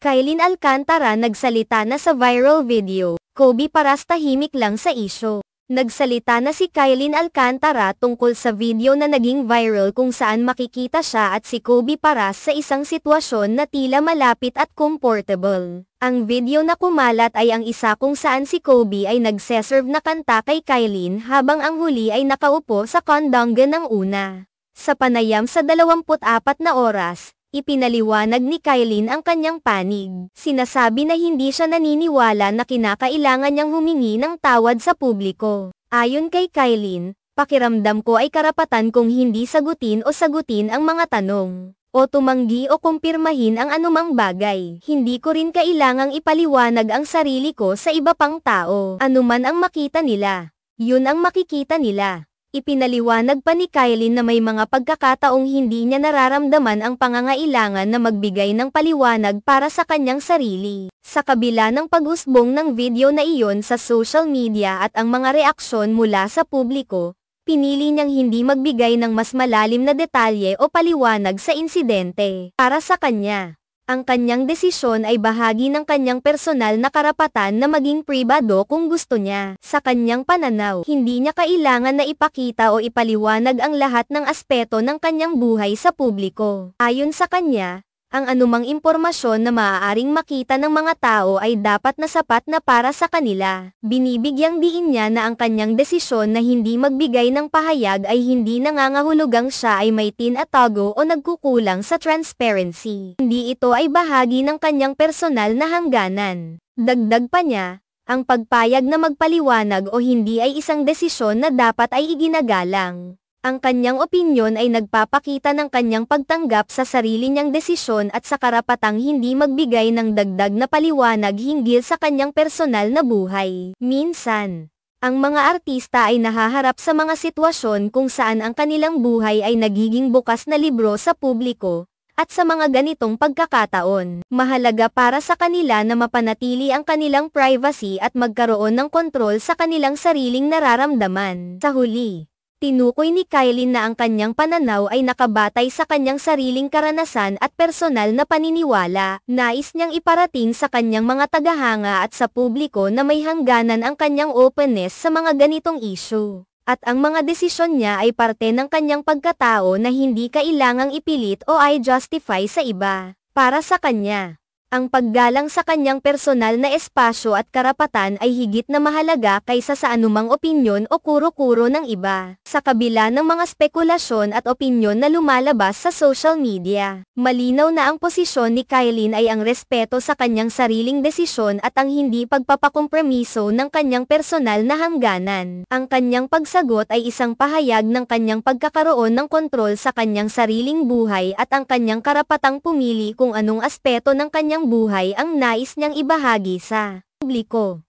Kylene Alcantara nagsalita na sa viral video, Kobe Paras tahimik lang sa isyu. Nagsalita na si Kylene Alcantara tungkol sa video na naging viral kung saan makikita siya at si Kobe Paras sa isang sitwasyon na tila malapit at comfortable. Ang video na kumalat ay ang isa kung saan si Kobe ay nagseserve na kanta kay Kylene habang ang huli ay nakaupo sa kondonga ng una. Sa panayam sa 24 na oras, ipinaliwanag ni Kylene ang kanyang panig. Sinasabi na hindi siya naniniwala na kinakailangan niyang humingi ng tawad sa publiko. Ayon kay Kylene, pakiramdam ko ay karapatan kong hindi sagutin o sagutin ang mga tanong, o tumanggi o kumpirmahin ang anumang bagay. Hindi ko rin kailangang ipaliwanag ang sarili ko sa iba pang tao. Anuman ang makita nila, yun ang makikita nila. Ipinaliwanag pa ni Kylene na may mga pagkakataong hindi niya nararamdaman ang pangangailangan na magbigay ng paliwanag para sa kanyang sarili. Sa kabila ng pag-usbong ng video na iyon sa social media at ang mga reaksyon mula sa publiko, pinili niyang hindi magbigay ng mas malalim na detalye o paliwanag sa insidente. Para sa kanya, ang kanyang desisyon ay bahagi ng kanyang personal na karapatan na maging pribado kung gusto niya. Sa kanyang pananaw, hindi niya kailangan na ipakita o ipaliwanag ang lahat ng aspeto ng kanyang buhay sa publiko. Ayon sa kanya, ang anumang impormasyon na maaaring makita ng mga tao ay dapat na sapat na para sa kanila. Binibigyang diin niya na ang kanyang desisyon na hindi magbigay ng pahayag ay hindi nangangahulugang siya ay may tinatago o nagkukulang sa transparency. Hindi ito ay bahagi ng kanyang personal na hangganan. Dagdag pa niya, ang pagpayag na magpaliwanag o hindi ay isang desisyon na dapat ay iginagalang. Ang kanyang opinyon ay nagpapakita ng kanyang pagtanggap sa sarili niyang desisyon at sa karapatang hindi magbigay ng dagdag na paliwanag hinggil sa kanyang personal na buhay. Minsan, ang mga artista ay nahaharap sa mga sitwasyon kung saan ang kanilang buhay ay nagiging bukas na libro sa publiko, at sa mga ganitong pagkakataon, mahalaga para sa kanila na mapanatili ang kanilang privacy at magkaroon ng kontrol sa kanilang sariling nararamdaman. Sa huli, tinukoy ni Kylene na ang kanyang pananaw ay nakabatay sa kanyang sariling karanasan at personal na paniniwala. Nais niyang iparating sa kanyang mga tagahanga at sa publiko na may hangganan ang kanyang openness sa mga ganitong issue. At ang mga desisyon niya ay parte ng kanyang pagkatao na hindi kailangang ipilit o i-justify sa iba. Para sa kanya, ang paggalang sa kanyang personal na espasyo at karapatan ay higit na mahalaga kaysa sa anumang opinyon o kuro-kuro ng iba. Sa kabila ng mga spekulasyon at opinyon na lumalabas sa social media, malinaw na ang posisyon ni Kylene ay ang respeto sa kanyang sariling desisyon at ang hindi pagpapakompromiso ng kanyang personal na hangganan. Ang kanyang pagsagot ay isang pahayag ng kanyang pagkakaroon ng kontrol sa kanyang sariling buhay at ang kanyang karapatang pumili kung anong aspeto ng kanyang buhay ang nais niyang ibahagi sa publiko.